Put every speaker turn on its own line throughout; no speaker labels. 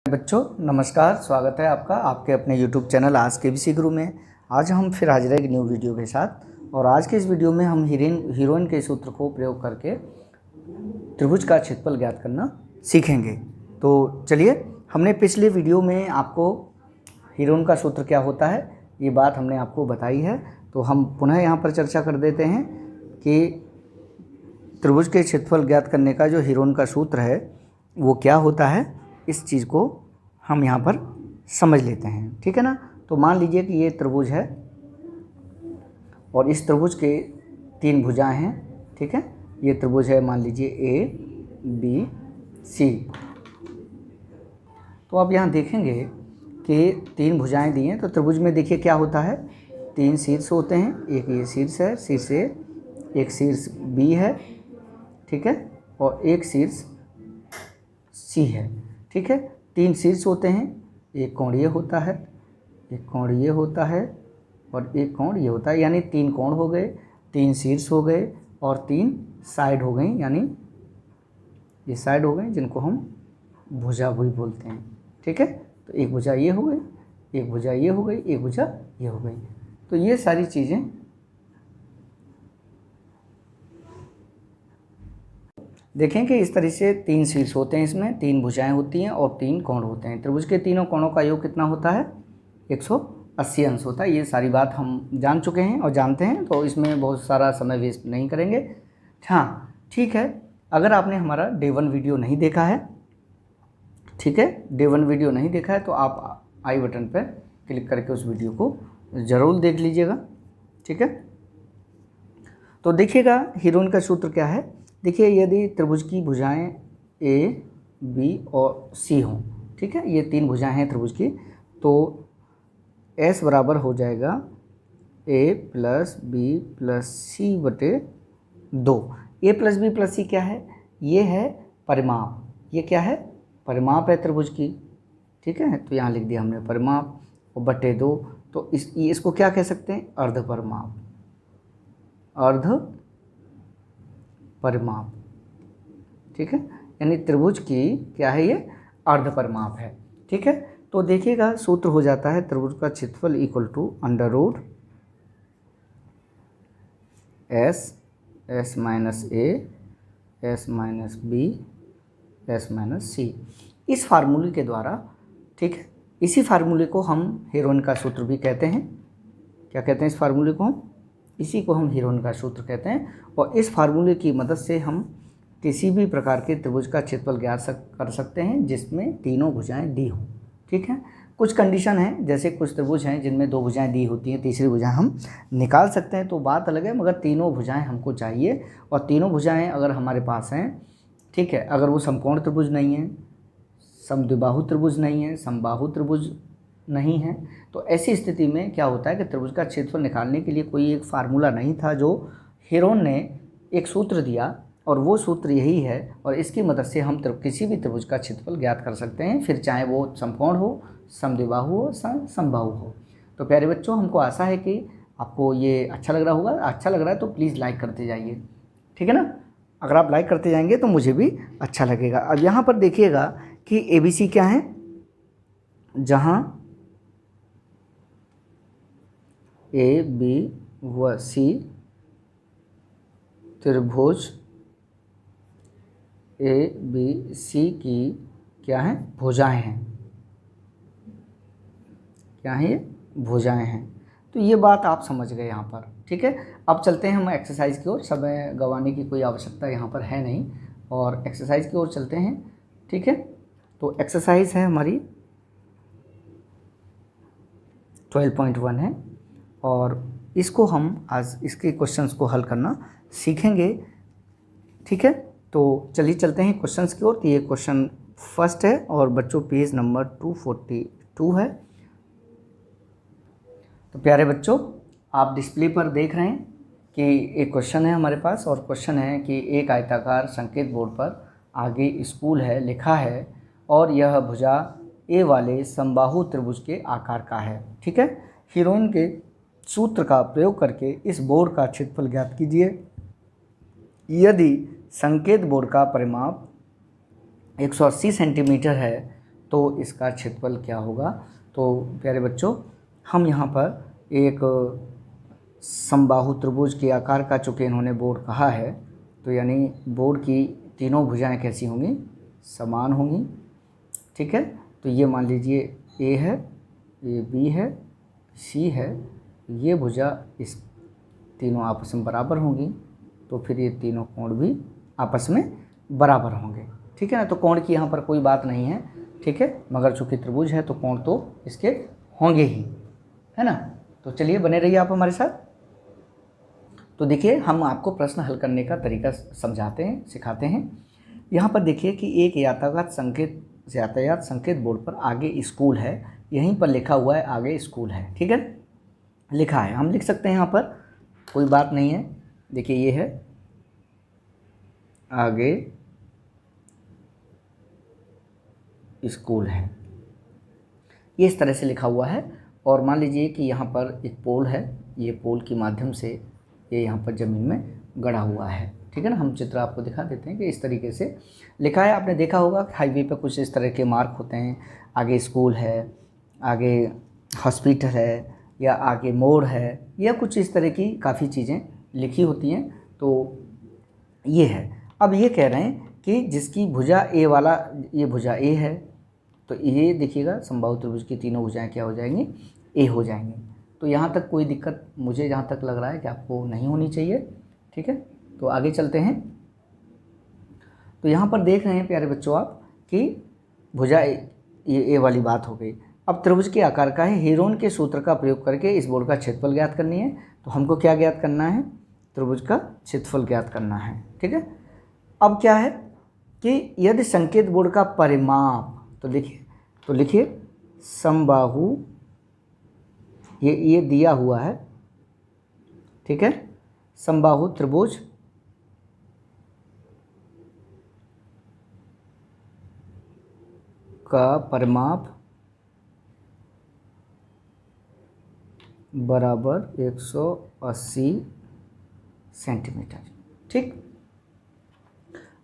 बच्चों नमस्कार, स्वागत है आपका आपके अपने YouTube चैनल आज के केबीसी गुरु में। आज हम फिर हाजिर है एक न्यू वीडियो के साथ और आज के इस वीडियो में हम हीरोइन के सूत्र को प्रयोग करके त्रिभुज का क्षेत्रफल ज्ञात करना सीखेंगे। तो चलिए, हमने पिछले वीडियो में आपको हीरोइन का सूत्र क्या होता है ये बात हमने आपको बताई है, तो हम पुनः यहाँ पर चर्चा कर देते हैं कि त्रिभुज के क्षेत्रफल ज्ञात करने का जो हीरोइन का सूत्र है वो क्या होता है, इस चीज़ को हम यहाँ पर समझ लेते हैं। ठीक है ना। तो मान लीजिए कि ये त्रिभुज है और इस त्रिभुज के तीन भुजाएं हैं। ठीक है, ये त्रिभुज है, मान लीजिए ए बी सी। तो आप यहाँ देखेंगे कि तीन भुजाएं दी हैं, तो त्रिभुज में देखिए क्या होता है, तीन शीर्ष होते हैं। एक ये शीर्ष है, शीर्ष ए, एक शीर्ष बी है, ठीक है, और एक शीर्ष सी है। ठीक है, तीन शीर्ष होते हैं, एक कोण ये होता है, एक कोण ये होता है और एक कोण ये होता है, यानी तीन कोण हो गए, तीन शीर्ष हो गए और तीन साइड हो गई, यानी ये साइड हो गए जिनको हम भुजा भी बोलते हैं। ठीक है, तो एक भुजा ये हो गई, एक भुजा ये हो गई, एक भुजा ये हो गई। तो ये सारी चीज़ें देखें कि इस तरह से तीन शीर्ष होते हैं, इसमें तीन भुजाएं होती हैं और तीन कोण होते हैं। त्रिभुज के तीनों कोणों का योग कितना होता है, 180 अंश होता है। ये सारी बात हम जान चुके हैं और जानते हैं, तो इसमें बहुत सारा समय वेस्ट नहीं करेंगे। हाँ ठीक है, अगर आपने हमारा डे 1 वीडियो नहीं देखा है, ठीक है, डे 1 वीडियो नहीं देखा है तो आप आई बटन पर क्लिक करके उस वीडियो को ज़रूर देख लीजिएगा। ठीक है, तो देखिएगा हीरोइन का सूत्र क्या है। देखिए, यदि त्रिभुज की भुजाएं ए बी और सी हों, ठीक है, ये तीन भुजाएं हैं त्रिभुज की, तो S बराबर हो जाएगा a प्लस बी प्लस सी बटे 2। ए प्लस बी प्लस सी क्या है, ये है परिमाप। ये क्या है, परिमाप है त्रिभुज की। ठीक है, तो यहाँ लिख दिया हमने परिमाप और बटे 2। तो इसको क्या कह सकते हैं, अर्ध परिमाप, अर्ध परिमाप। ठीक है, यानी त्रिभुज की क्या है, ये अर्ध परिमाप है। ठीक है, तो देखिएगा सूत्र हो जाता है त्रिभुज का क्षेत्रफल equal to under root S minus A S minus B S minus C, इस फार्मूले के द्वारा। ठीक है, इसी फार्मूले को हम हीरोइन का सूत्र भी कहते हैं। क्या कहते हैं इस फार्मूले को, इसी को हम हीरोइन का सूत्र कहते हैं। और इस फार्मूले की मदद से हम किसी भी प्रकार के त्रिभुज का क्षेत्रफल ज्ञात कर सकते हैं जिसमें तीनों भुजाएं दी हों। ठीक है, कुछ कंडीशन है, जैसे कुछ त्रिभुज हैं जिनमें दो भुजाएं दी होती हैं, तीसरी भुजाएं हम निकाल सकते हैं, तो बात अलग है, मगर तीनों भुजाएं हमको चाहिए। और तीनों भुजाएं अगर हमारे पास हैं, ठीक है, अगर वो समकोण त्रिभुज नहीं है, समद्विबाहु त्रिभुज नहीं है, समबाहु त्रिभुज नहीं है, तो ऐसी स्थिति में क्या होता है कि त्रिभुज का क्षेत्रफल निकालने के लिए कोई एक फार्मूला नहीं था, जो हीरोइन ने एक सूत्र दिया और वो सूत्र यही है, और इसकी मदद से हम किसी भी त्रिभुज का क्षेत्रफल ज्ञात कर सकते हैं, फिर चाहे वो समकोण हो, समद्विबाहु हो, समबाहु हो। तो प्यारे बच्चों, हमको आशा है कि आपको ये अच्छा लग रहा होगा। अच्छा लग रहा है तो प्लीज़ लाइक करते जाइए। ठीक है ना, अगर आप लाइक करते जाएंगे तो मुझे भी अच्छा लगेगा। अब यहाँ पर देखिएगा कि ABC क्या है, जहाँ ए बी व सी त्रिभुज ए बी सी की क्या है, भुजाएं हैं। क्या है, ये भुजाएं हैं। तो ये बात आप समझ गए यहाँ पर। ठीक है, अब चलते हैं हम एक्सरसाइज की ओर। समय गंवाने की कोई आवश्यकता यहाँ पर है नहीं, और एक्सरसाइज की ओर चलते हैं। ठीक है, तो एक्सरसाइज है हमारी 12.1 है, और इसको हम आज इसके क्वेश्चंस को हल करना सीखेंगे। ठीक है, तो चलिए चलते हैं क्वेश्चंस की ओर। तो ये क्वेश्चन फर्स्ट है और बच्चों पेज नंबर 242 है। तो प्यारे बच्चों, आप डिस्प्ले पर देख रहे हैं कि एक क्वेश्चन है हमारे पास, और क्वेश्चन है कि एक आयताकार संकेत बोर्ड पर आगे स्कूल है लिखा है और यह भुजा ए वाले समबाहु त्रिभुज के आकार का है। ठीक है, हीरोइन के सूत्र का प्रयोग करके इस बोर्ड का क्षेत्रफल ज्ञात कीजिए। यदि संकेत बोर्ड का परिमाप 180 सेंटीमीटर है तो इसका क्षेत्रफल क्या होगा। तो प्यारे बच्चों, हम यहाँ पर एक समबाहु त्रिभुज के आकार का चूँकि इन्होंने बोर्ड कहा है, तो यानी बोर्ड की तीनों भुजाएं कैसी होंगी, समान होंगी। ठीक है, तो ये मान लीजिए ए है, ये बी है, सी है, ये भुजा इस तीनों आपस में बराबर होंगी, तो फिर ये तीनों कोण भी आपस में बराबर होंगे। ठीक है ना, तो कोण की यहाँ पर कोई बात नहीं है। ठीक है, मगर चूँकि त्रिभुज है तो कोण तो इसके होंगे ही, है ना। तो चलिए बने रहिए आप हमारे साथ। तो देखिए, हम आपको प्रश्न हल करने का तरीका समझाते हैं, सिखाते हैं। यहाँ पर देखिए कि एक यातायात संकेत बोर्ड पर आगे स्कूल है, यहीं पर लिखा हुआ है आगे स्कूल है। ठीक है, लिखा है, हम लिख सकते हैं यहाँ पर, कोई बात नहीं है। देखिए ये है आगे स्कूल है, ये इस तरह से लिखा हुआ है। और मान लीजिए कि यहाँ पर एक पोल है, ये पोल के माध्यम से ये यहाँ पर ज़मीन में गड़ा हुआ है। ठीक है ना, हम चित्र आपको दिखा देते हैं कि इस तरीके से लिखा है। आपने देखा होगा हाईवे पर कुछ इस तरह के मार्क होते हैं, आगे स्कूल है, आगे हॉस्पिटल है, या आगे मोड़ है, या कुछ इस तरह की काफ़ी चीज़ें लिखी होती हैं। तो ये है, अब ये कह रहे हैं कि जिसकी भुजा ए वाला, ये भुजा ए है, तो ये देखिएगा समबाहु त्रिभुज की तीनों भुजाएं क्या हो जाएंगी, ए हो जाएंगी। तो यहाँ तक कोई दिक्कत मुझे जहाँ तक लग रहा है कि आपको नहीं होनी चाहिए। ठीक है, तो आगे चलते हैं। तो यहाँ पर देख रहे हैं प्यारे बच्चों आप कि भुजा ये ए वाली बात हो गई। अब त्रिभुज के आकार का है, हेरोन के सूत्र का प्रयोग करके इस बोर्ड का क्षेत्रफल ज्ञात करनी है। तो हमको क्या ज्ञात करना है, त्रिभुज का क्षेत्रफल ज्ञात करना है। ठीक है, अब क्या है कि यदि संकेत बोर्ड का परिमाप, तो लिखिए समबाहु, ये दिया हुआ है। ठीक है, समबाहु त्रिभुज का परिमाप बराबर 180 सेंटीमीटर। ठीक,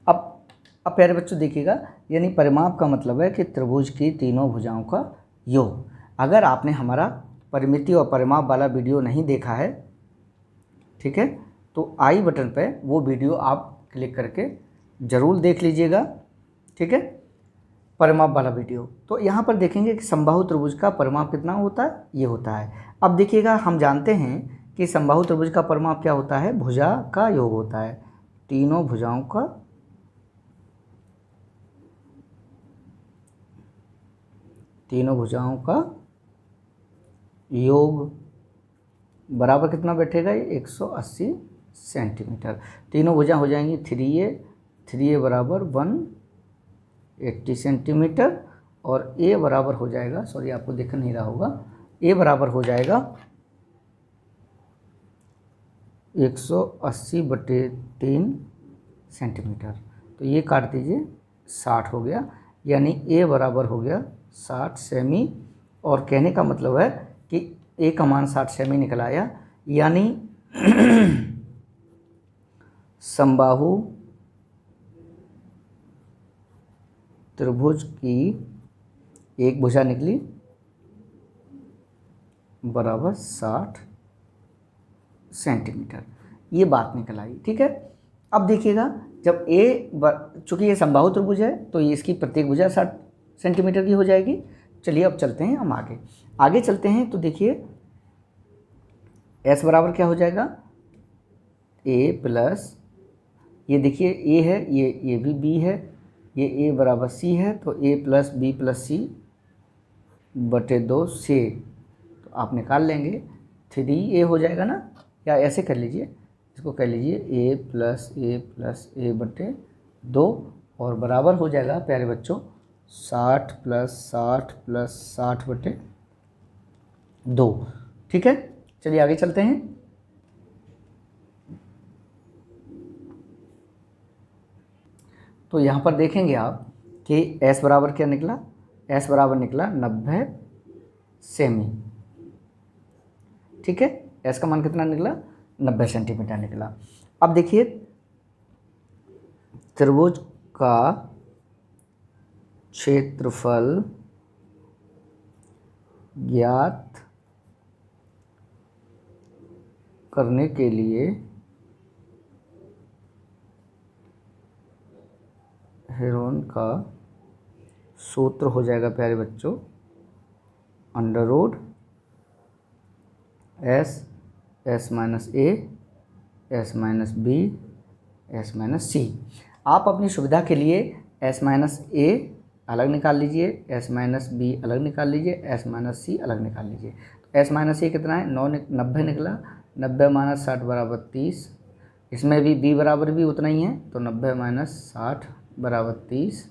अब प्यारे बच्चों देखिएगा, यानी परिमाप का मतलब है कि त्रिभुज की तीनों भुजाओं का योग। अगर आपने हमारा परिमिति और परिमाप वाला वीडियो नहीं देखा है, ठीक है, तो आई बटन पे वो वीडियो आप क्लिक करके ज़रूर देख लीजिएगा। ठीक है, परिमाप वाला वीडियो। तो यहाँ पर देखेंगे कि समबाहु त्रिभुज का परिमाप कितना होता है, ये होता है। अब देखिएगा, हम जानते हैं कि समबाहु त्रिभुज का परिमाप क्या होता है, भुजा का योग होता है, तीनों भुजाओं का योग बराबर कितना बैठेगा, ये 180 सेंटीमीटर। तीनों भुजा हो जाएंगी 3a बराबर 180 सेंटीमीटर, और a बराबर हो जाएगा, सॉरी आपको दिख नहीं रहा होगा, a बराबर हो जाएगा 180/3 सेंटीमीटर। तो ये काट दीजिए, 60 हो गया, यानी a बराबर हो गया 60 सेमी। और कहने का मतलब है कि a का मान 60 सेमी निकल आया, यानी समबाहु त्रिभुज की एक भुजा निकली बराबर 60 सेंटीमीटर, ये बात निकल आई। ठीक है, अब देखिएगा, जब चूँकि ये समबाहु त्रिभुज है तो ये इसकी प्रत्येक भुजा 60 सेंटीमीटर की हो जाएगी। चलिए अब चलते हैं हम आगे चलते हैं। तो देखिए s बराबर क्या हो जाएगा, a प्लस, ये देखिए a है, ये भी b है, ये a बराबर c है, तो a plus b plus c बटे 2 से, तो आप निकाल लेंगे 3a हो जाएगा ना, या ऐसे कर लीजिए, इसको कर लीजिए a प्लस a बटे 2, और बराबर हो जाएगा प्यारे बच्चों 60 प्लस 60 बटे 2। ठीक है, चलिए आगे चलते हैं। तो यहाँ पर देखेंगे आप कि s बराबर क्या निकला, s बराबर निकला 90 सेमी। ठीक है, s का मान कितना निकला, 90 सेंटीमीटर निकला। अब देखिए, त्रिभुज का क्षेत्रफल ज्ञात करने के लिए हेरोन का सूत्र हो जाएगा प्यारे बच्चों under root S minus A S minus B S minus C. आप अपनी सुविधा के लिए एस माइनस ए अलग निकाल लीजिए, एस माइनस बी अलग निकाल लीजिए, एस माइनस सी अलग निकाल लीजिए। तो एस माइनस ए कितना है 90 निकला, 90 माइनस 60 बराबर 30। इसमें भी बी बराबर भी उतना ही है, तो 90 माइनस 60 बराबर 30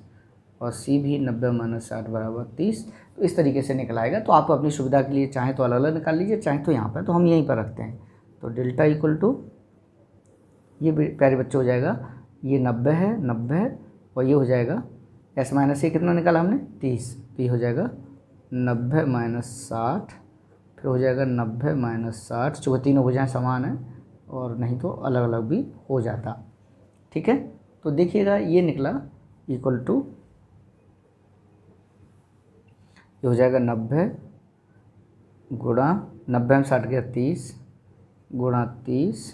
और सी भी 90 माइनस 60 बराबर 30। तो इस तरीके से निकल आएगा। तो आप अपनी सुविधा के लिए चाहे तो अलग अलग निकाल लीजिए, चाहे तो यहाँ पर, तो हम यहीं पर रखते हैं। तो डेल्टा इक्वल टू ये प्यारे बच्चे हो जाएगा, ये 90 है 90 है और ये हो जाएगा एस माइनस ए कितना निकाला हमने 30, तो ये हो जाएगा 90 माइनस 60, फिर हो जाएगा 90 माइनस 60, चूँकि तीनों भुजाएं समान हैं और नहीं तो अलग अलग भी हो जाता। ठीक है, तो देखिएगा ये निकला इक्वल टू ये हो जाएगा 90 गुणा 90 में 60 गया 30 गुणा 30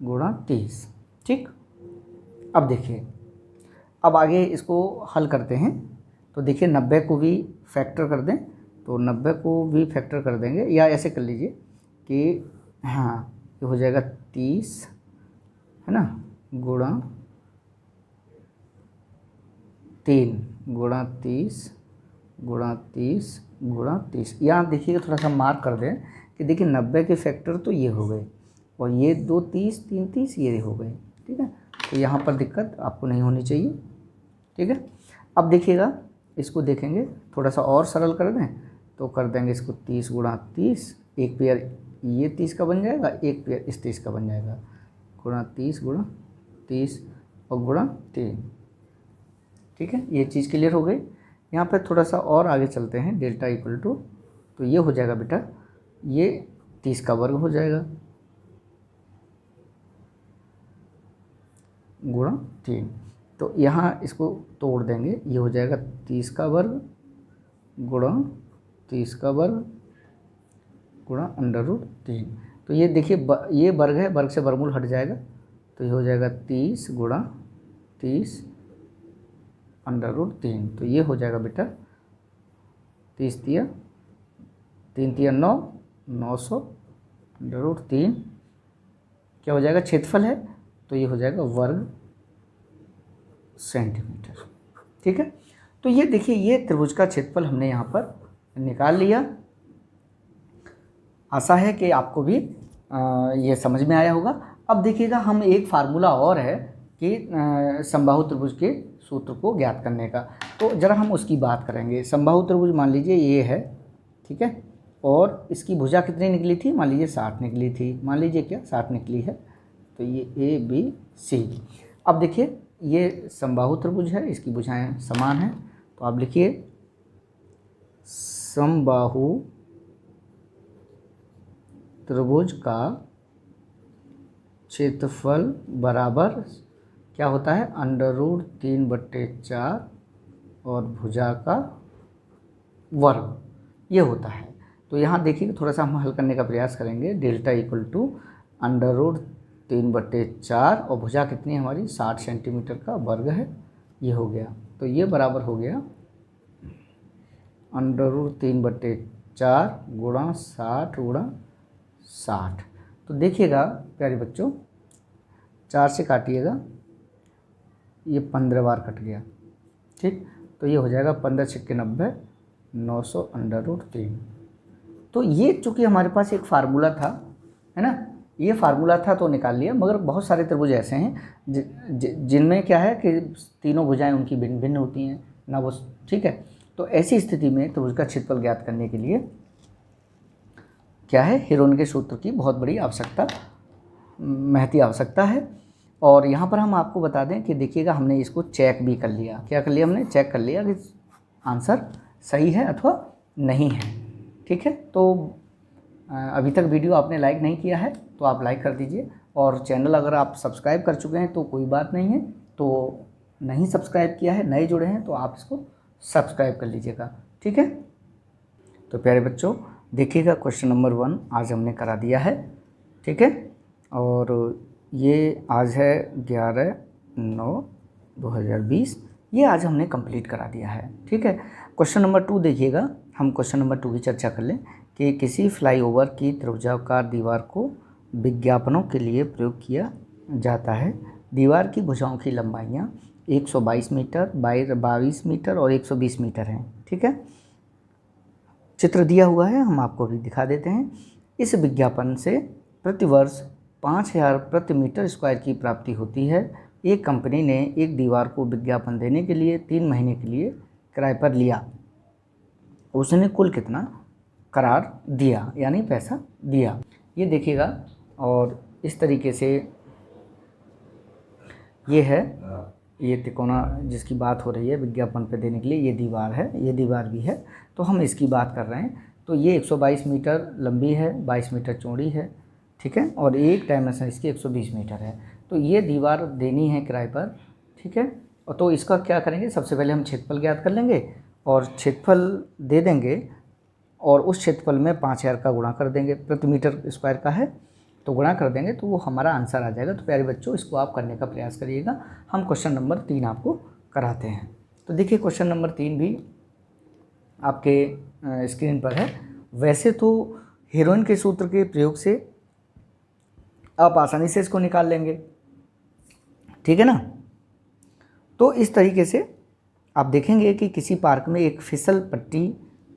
गुणा 30। ठीक, अब देखिए अब आगे इसको हल करते हैं। तो देखिए 90 को भी फैक्टर कर दें, तो 90 को भी फैक्टर कर देंगे, या ऐसे कर लीजिए कि हाँ ये हो जाएगा 30 है ना गुणा 3 गुणा 30 गुणा 30 गुणा 30। यहाँ देखिएगा थोड़ा सा मार्क कर दें कि देखिए 90 के फैक्टर तो ये हो गए और ये 2 30 3 30 ये हो गए। ठीक है, तो यहाँ पर दिक्कत आपको नहीं होनी चाहिए। ठीक है, अब देखिएगा इसको देखेंगे थोड़ा सा और सरल कर दें, तो कर देंगे इसको 30 गुणा 30, एक पेयर ये 30 का बन जाएगा, एक पेयर इस 30 का बन जाएगा, गुणा 30 और गुणा 3। ठीक है, ये चीज़ क्लियर हो गई। यहाँ पर थोड़ा सा और आगे चलते हैं, डेल्टा इक्वल टू, तो ये हो जाएगा बेटा ये 30 का वर्ग हो जाएगा गुणा 3। तो यहाँ इसको तोड़ देंगे, ये हो जाएगा 30 का वर्ग गुणा 30 का वर्ग गुणा अंडर रूट 3। तो ये देखिए ये वर्ग है, वर्ग से वर्गमूल हट जाएगा, तो ये हो जाएगा 30 गुणा 30 अंडर रूट 3। तो ये हो जाएगा बेटा 30 तिया 3 तिया 9 900 अंडर रूट 3 क्या हो जाएगा क्षेत्रफल है, तो ये हो जाएगा वर्ग सेंटीमीटर। ठीक है, तो ये देखिए ये त्रिभुज का क्षेत्रफल हमने यहाँ पर निकाल लिया। आशा है कि आपको भी ये समझ में आया होगा। अब देखिएगा हम एक फार्मूला और है कि समबाहु त्रिभुज के सूत्र को ज्ञात करने का, तो ज़रा हम उसकी बात करेंगे। समबाहु त्रिभुज मान लीजिए ये है, ठीक है, और इसकी भुजा कितनी निकली थी, मान लीजिए 60 निकली थी, मान लीजिए क्या 60 निकली है, तो ये ए बी सी। अब देखिए ये समबाहु त्रिभुज है, इसकी भुजाएं समान हैं, तो आप लिखिए समबाहु त्रिभुज का क्षेत्रफल बराबर क्या होता है अंडर रूट 3/4 और भुजा का वर्ग ये होता है। तो यहाँ देखिए थोड़ा सा हम हल करने का प्रयास करेंगे। Delta equal to under root 3/4 और भुजा कितनी है हमारी 60 सेंटीमीटर का वर्ग है, ये हो गया। तो ये बराबर हो गया अंडर रूट 3/4 गुणा 60 गुणा 60। तो देखिएगा प्यारे बच्चों 4 से काटिएगा, ये 15 बार कट गया, ठीक, तो ये हो जाएगा 15 छक्के 90 900 अंडर रूट 3। तो ये चूँकि हमारे पास एक फार्मूला था, है ना, ये फार्मूला था तो निकाल लिया, मगर बहुत सारे त्रिभुज ऐसे हैं जिनमें क्या है कि तीनों भुजाएं उनकी भिन्न भिन्न होती हैं ना वो, ठीक है। तो ऐसी स्थिति में त्रिभुज का क्षेत्रफल ज्ञात करने के लिए क्या है हेरोन के सूत्र की बहुत बड़ी आवश्यकता महती आवश्यकता है। और यहाँ पर हम आपको बता दें कि देखिएगा हमने इसको चेक भी कर लिया। क्या कर लिया हमने, चेक कर लिया कि आंसर सही है अथवा नहीं है, ठीक है। तो अभी तक वीडियो आपने लाइक नहीं किया है तो आप लाइक कर दीजिए, और चैनल अगर आप सब्सक्राइब कर चुके हैं तो कोई बात नहीं है, तो नहीं सब्सक्राइब किया है नए जुड़े हैं तो आप इसको सब्सक्राइब कर लीजिएगा। ठीक है, तो प्यारे बच्चों देखिएगा क्वेश्चन नंबर 1 आज हमने करा दिया है। ठीक है, और ये आज है 11/9/2020, ये आज हमने कंप्लीट करा दिया है। ठीक है, क्वेश्चन नंबर 2 देखिएगा, हम क्वेश्चन नंबर 2 की चर्चा कर लें कि किसी फ्लाईओवर की त्रिभुजाकार दीवार को विज्ञापनों के लिए प्रयोग किया जाता है। दीवार की भुजाओं की लंबाइयाँ 122 मीटर, 22 मीटर और 120 मीटर हैं। ठीक है, चित्र दिया हुआ है, हम आपको भी दिखा देते हैं। इस विज्ञापन से प्रतिवर्ष 5000 प्रति मीटर स्क्वायर की प्राप्ति होती है। एक कंपनी ने एक दीवार को विज्ञापन देने के लिए 3 महीने के लिए किराए पर लिया। उसने कुल कितना करार दिया, यानी पैसा दिया, ये देखिएगा। और इस तरीके से ये है, ये तिकोना जिसकी बात हो रही है विज्ञापन पे देने के लिए, ये दीवार है, ये दीवार भी है, तो हम इसकी बात कर रहे हैं। तो ये 122 मीटर लंबी है, 22 मीटर चौड़ी है। ठीक है, और एक डायमेंशन इसकी 120 मीटर है। तो ये दीवार देनी है किराए पर। ठीक है, और तो इसका क्या करेंगे, सबसे पहले हम क्षेत्रफल ज्ञात कर लेंगे और क्षेत्रफल दे देंगे और उस क्षेत्रफल में 5000 का गुणा कर देंगे, प्रति मीटर स्क्वायर का है तो गुणा कर देंगे तो वो हमारा आंसर आ जाएगा। तो प्यारे बच्चों इसको आप करने का प्रयास करिएगा। हम क्वेश्चन नंबर 3 आपको कराते हैं। तो देखिए क्वेश्चन नंबर 3 भी आपके स्क्रीन पर है। वैसे तो हेरोइन के सूत्र के प्रयोग से आप आसानी से इसको निकाल लेंगे, ठीक है ना। तो इस तरीके से आप देखेंगे कि किसी पार्क में एक फिसल पट्टी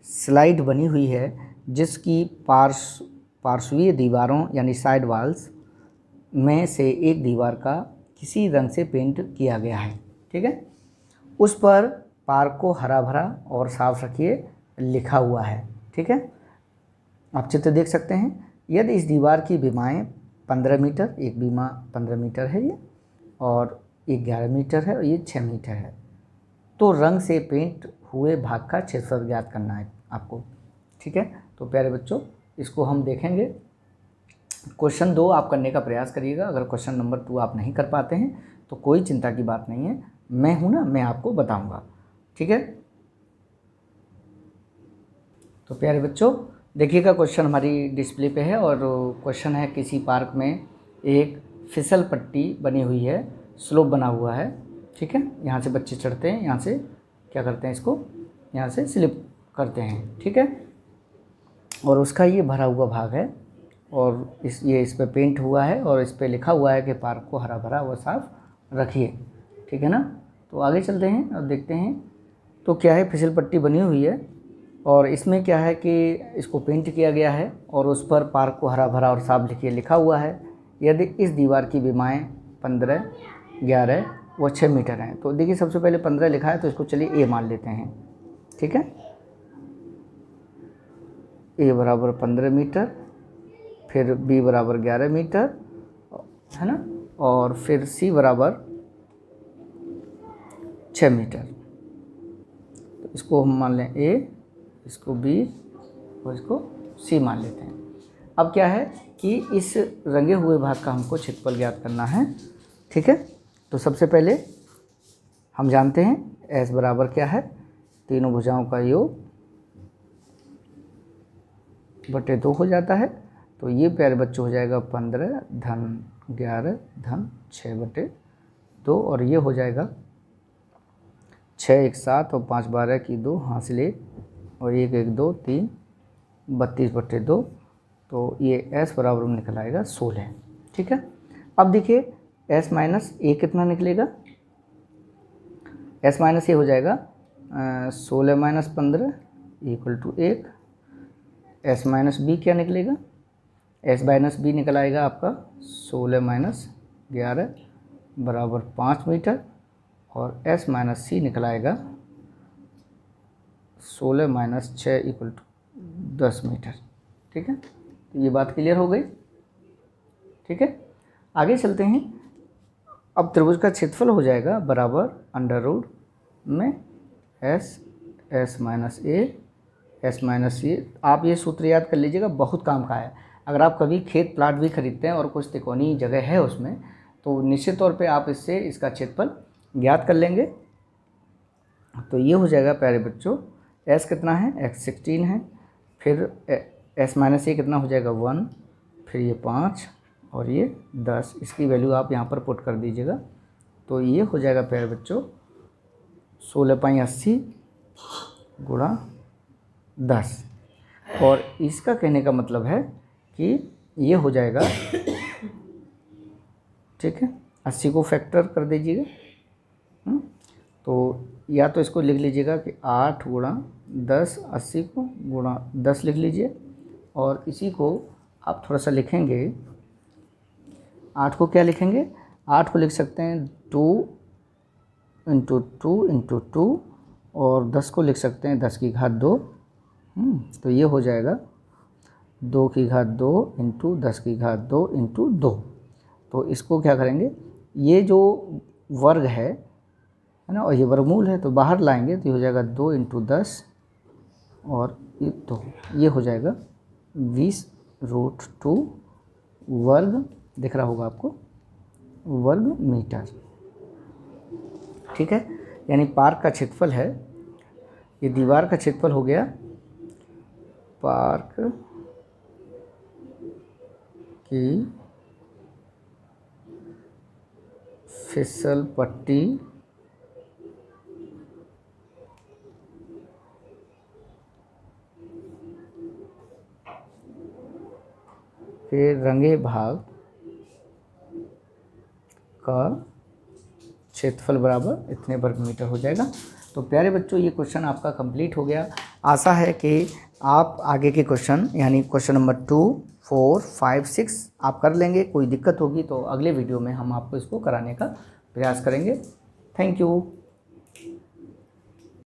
स्लाइड बनी हुई है जिसकी पार्श्वीय दीवारों यानी साइड वॉल्स में से एक दीवार का किसी रंग से पेंट किया गया है। ठीक है, उस पर पार्क को हरा भरा और साफ रखिए लिखा हुआ है। ठीक है, आप चित्र देख सकते हैं। यदि इस दीवार की बीमाएँ 15 मीटर, एक बीमा 15 मीटर है ये, और एक 11 मीटर है और ये 6 मीटर है, तो रंग से पेंट हुए भाग का क्षेत्रफल ज्ञात करना है आपको। ठीक है, तो प्यारे बच्चों इसको हम देखेंगे। क्वेश्चन 2 आप करने का प्रयास करिएगा। अगर क्वेश्चन नंबर 2 आप नहीं कर पाते हैं तो कोई चिंता की बात नहीं है, मैं हूँ ना, मैं आपको बताऊँगा। ठीक है, तो प्यारे बच्चों देखिएगा क्वेश्चन हमारी डिस्प्ले पे है और क्वेश्चन है किसी पार्क में एक फिसल पट्टी बनी हुई है, स्लोप बना हुआ है। ठीक है, यहाँ से बच्चे चढ़ते हैं, यहाँ से क्या करते हैं, इसको यहाँ से स्लिप करते हैं। ठीक है, और उसका ये भरा हुआ भाग है और इस पे पेंट हुआ है और इस पे लिखा हुआ है कि पार्क को हरा भरा व साफ रखिए। ठीक है ना, तो आगे चलते हैं और देखते हैं। तो क्या है, फिसल पट्टी बनी हुई है और इसमें क्या है कि इसको पेंट किया गया है और उस पर पार्क को हरा भरा और साफ लिखिए लिखा हुआ है। यदि इस दीवार की बीमाएँ 15, 11 व 6 मीटर हैं, तो देखिए सबसे पहले 15 लिखा है तो इसको चलिए ए मान लेते हैं। ठीक है, ए बराबर 15 मीटर, फिर बी बराबर 11 मीटर, है ना, और फिर सी बराबर 6 मीटर। तो इसको हम मान लें ए, इसको बी और इसको सी मान लेते हैं। अब क्या है कि इस रंगे हुए भाग का हमको क्षेत्रफल ज्ञात करना है। ठीक है, तो सबसे पहले हम जानते हैं एस बराबर क्या है, तीनों भुजाओं का योग बटे 2 हो जाता है। तो ये प्यारे बच्चों हो जाएगा 15 धन 11 धन 6 बटे 2 और ये हो जाएगा 6 1 7 और 5 12 की 2 हासिल 1 और 1 1 2 3 32 बटे 2। तो ये s बराबर में निकल आएगा 16। ठीक है, अब देखिए s माइनस ए कितना निकलेगा, s माइनस ए हो जाएगा 16 minus 15 equal to 1। s minus B क्या निकलेगा, s माइनस बी निकल आएगा आपका 16 माइनस 11 बराबर 5 मीटर और s माइनस सी निकल आएगा 16 माइनस 6 इक्वल टू 10 मीटर। ठीक है, तो ये बात क्लियर हो गई। ठीक है, आगे चलते हैं। अब त्रिभुज का क्षेत्रफल हो जाएगा बराबर अंडर रूट में S minus A S minus C. आप ये सूत्र याद कर लीजिएगा, बहुत काम का है। अगर आप कभी खेत प्लाट भी खरीदते हैं और कुछ तिकोनी जगह है उसमें, तो निश्चित तौर पे आप इससे इसका क्षेत्रफल ज्ञात कर लेंगे। तो ये हो जाएगा प्यारे बच्चों, एस कितना है, एक्स 16 है, फिर एस माइनस ए कितना हो जाएगा 1, फिर ये 5 और ये 10, इसकी वैल्यू आप यहाँ पर पुट कर दीजिएगा। तो ये हो जाएगा प्यारे बच्चों 16 × 80 × 10, और इसका कहने का मतलब है कि ये हो जाएगा, ठीक है, 80 को फैक्टर कर दीजिएगा। तो या तो इसको लिख लीजिएगा कि 8 × 10, 80 को गुणा 10 लिख लीजिए, और इसी को आप थोड़ा सा लिखेंगे, 8 को क्या लिखेंगे, 8 को लिख सकते हैं 2 × 2 × 2, और 10 को लिख सकते हैं 10 की घात 2। तो ये हो जाएगा 2 की घात 2 × 10 की घात 2 × 2। तो इसको क्या करेंगे, ये जो वर्ग है ना, और ये वर्गमूल है, तो बाहर लाएंगे तो ये हो जाएगा 2 × 10 और ये 2, ये हो जाएगा 20√2 वर्ग, दिख रहा होगा आपको, वर्ग मीटर। ठीक है, यानी पार्क का क्षेत्रफल है, ये दीवार का क्षेत्रफल हो गया, पार्क की फिसल पट्टी के रंगे भाग का क्षेत्रफल बराबर इतने वर्ग मीटर हो जाएगा। तो प्यारे बच्चों, ये क्वेश्चन आपका कंप्लीट हो गया। आशा है कि आप आगे के क्वेश्चन यानी क्वेश्चन नंबर 2, 4, 5, 6 आप कर लेंगे। कोई दिक्कत होगी तो अगले वीडियो में हम आपको इसको कराने का प्रयास करेंगे। Thank you.